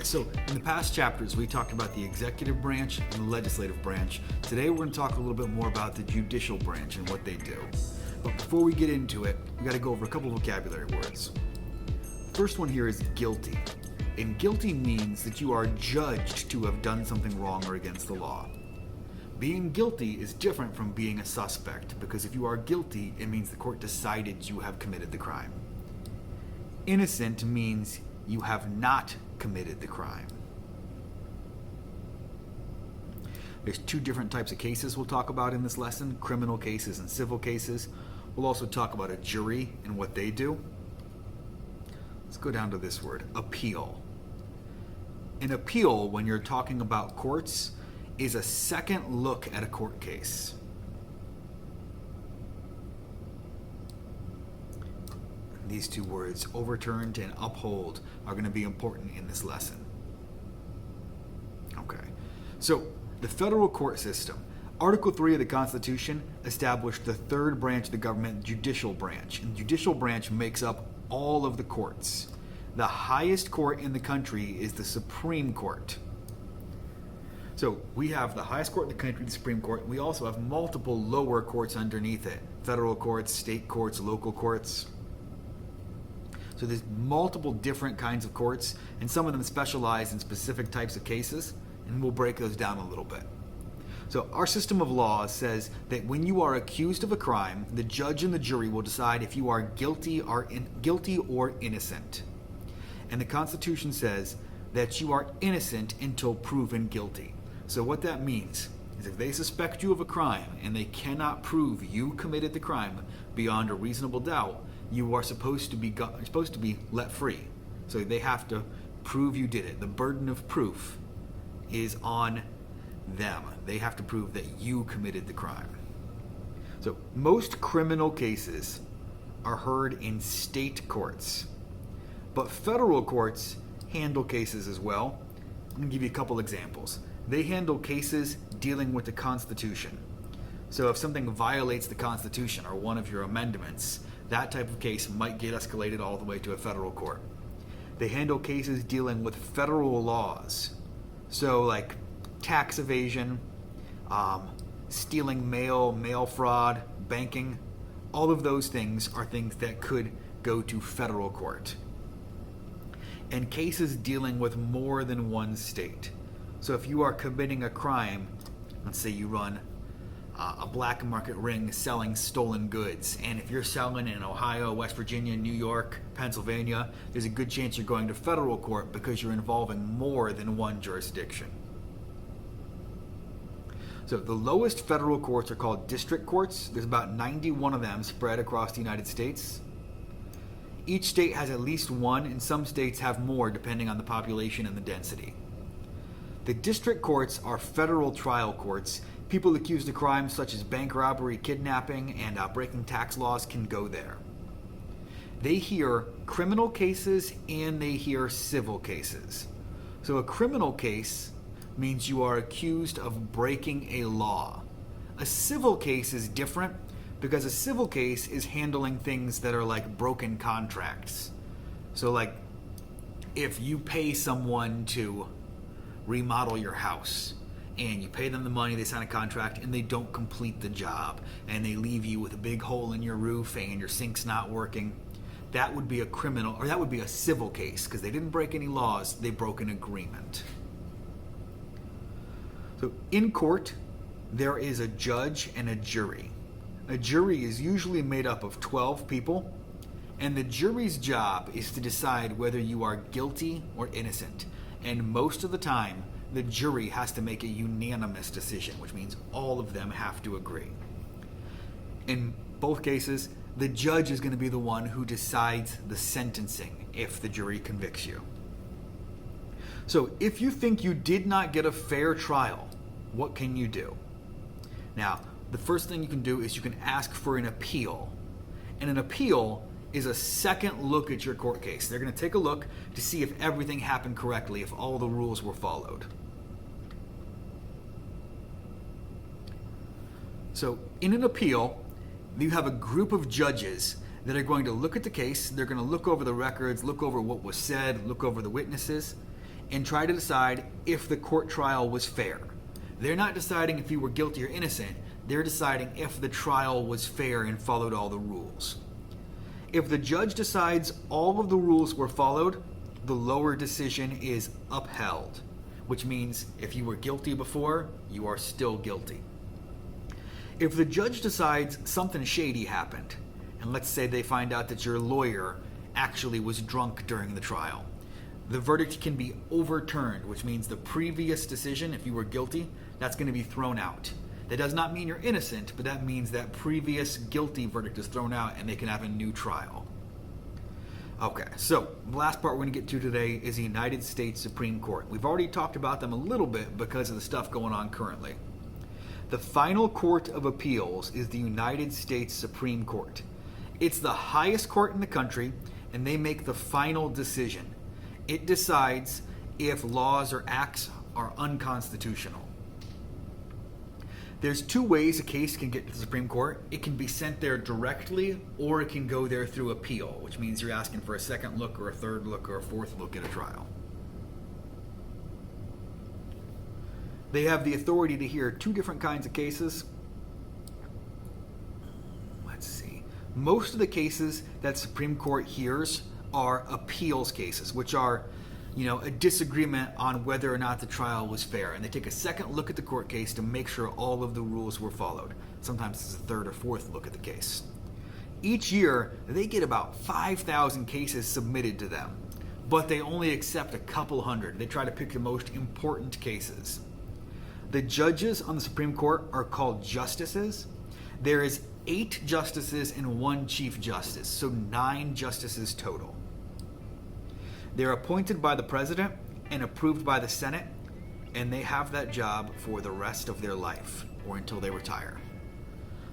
So in the past chapters, we talked about the executive branch and the legislative branch. Today, we're going to talk a little bit more about the judicial branch and what they do. But before we get into it, we got to go over a couple of vocabulary words. The first one here is guilty. And guilty means that you are judged to have done something wrong or against the law. Being guilty is different from being a suspect, because if you are guilty, it means the court decided you have committed the crime. Innocent means you have not committed the crime. There's two different types of cases we'll talk about in this lesson, criminal cases and civil cases. We'll also talk about a jury and what they do. Let's go down to this word, appeal. An appeal, when you're talking about courts, is a second look at a court case. These two words, overturned and uphold, are going to be important in this lesson. Okay, so the federal court system. Article 3 of the Constitution established the third branch of the government, the judicial branch. And the judicial branch makes up all of the courts. The highest court in the country is the Supreme Court. So we have the highest court in the country, the Supreme Court. We also have multiple lower courts underneath it. Federal courts, state courts, local courts. So there's multiple different kinds of courts, and some of them specialize in specific types of cases, and we'll break those down a little bit. So our system of law says that when you are accused of a crime, the judge and the jury will decide if you are guilty or innocent. And the Constitution says that you are innocent until proven guilty. So what that means is if they suspect you of a crime and they cannot prove you committed the crime beyond a reasonable doubt, you are supposed to be let free. So they have to prove you did it. The burden of proof is on them. They have to prove that you committed the crime. So most criminal cases are heard in state courts, but federal courts handle cases as well. I'm going to give you a couple examples. They handle cases dealing with the Constitution. So if something violates the Constitution or one of your amendments, that type of case might get escalated all the way to a federal court. They handle cases dealing with federal laws. So like tax evasion, stealing mail fraud, banking, all of those things are things that could go to federal court. And cases dealing with more than one state. So if you are committing a crime, let's say you run a black market ring selling stolen goods, and if you're selling in Ohio, West Virginia, New York, Pennsylvania, there's a good chance you're going to federal court because you're involving more than one jurisdiction. So the lowest federal courts are called district courts. There's about 91 of them spread across the United States. Each state has at least one, and some states have more depending on the population and the density. The district courts are federal trial courts. People accused of crimes such as bank robbery, kidnapping, and breaking tax laws can go there. They hear criminal cases and they hear civil cases. So a criminal case means you are accused of breaking a law. A civil case is different because a civil case is handling things that are like broken contracts. So like if you pay someone to remodel your house, and you pay them the money, they sign a contract, and they don't complete the job, and they leave you with a big hole in your roof and your sink's not working, that would be a criminal, or that would be a civil case, because they didn't break any laws, they broke an agreement. So in court, there is a judge and a jury. A jury is usually made up of 12 people, and the jury's job is to decide whether you are guilty or innocent. And most of the time, the jury has to make a unanimous decision, which means all of them have to agree. In both cases, the judge is going to be the one who decides the sentencing if the jury convicts you. So if you think you did not get a fair trial, what can you do? Now, the first thing you can do is you can ask for an appeal. And an appeal is a second look at your court case. They're going to take a look to see if everything happened correctly, if all the rules were followed. So in an appeal, you have a group of judges that are going to look at the case. They're going to look over the records, look over what was said, look over the witnesses, and try to decide if the court trial was fair. They're not deciding if you were guilty or innocent. They're deciding if the trial was fair and followed all the rules. If the judge decides all of the rules were followed, the lower decision is upheld, which means if you were guilty before, you are still guilty. If the judge decides something shady happened, and let's say they find out that your lawyer actually was drunk during the trial, the verdict can be overturned, which means the previous decision, if you were guilty, that's going to be thrown out. That does not mean you're innocent, but that means that previous guilty verdict is thrown out and they can have a new trial. Okay, so the last part we're going to get to today is the United States Supreme Court. We've already talked about them a little bit because of the stuff going on currently. The final court of appeals is the United States Supreme Court. It's the highest court in the country, and they make the final decision. It decides if laws or acts are unconstitutional. There's two ways a case can get to the Supreme Court. It can be sent there directly, or it can go there through appeal, which means you're asking for a second look or a third look or a fourth look at a trial. They have the authority to hear two different kinds of cases. Let's see. Most of the cases that Supreme Court hears are appeals cases, which are, a disagreement on whether or not the trial was fair. And they take a second look at the court case to make sure all of the rules were followed. Sometimes it's a third or fourth look at the case. Each year, they get about 5,000 cases submitted to them, but they only accept a couple hundred. They try to pick the most important cases. The judges on the Supreme Court are called justices. There is 8 justices and 1 chief justice, so 9 justices total. They're appointed by the president and approved by the Senate, and they have that job for the rest of their life or until they retire.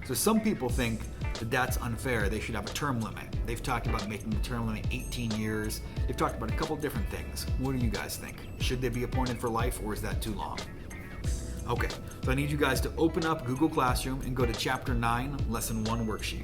So some people think that that's unfair. They should have a term limit. They've talked about making the term limit 18 years. They've talked about a couple different things. What do you guys think? Should they be appointed for life, or is that too long? Okay, so I need you guys to open up Google Classroom and go to Chapter 9, Lesson 1 worksheet.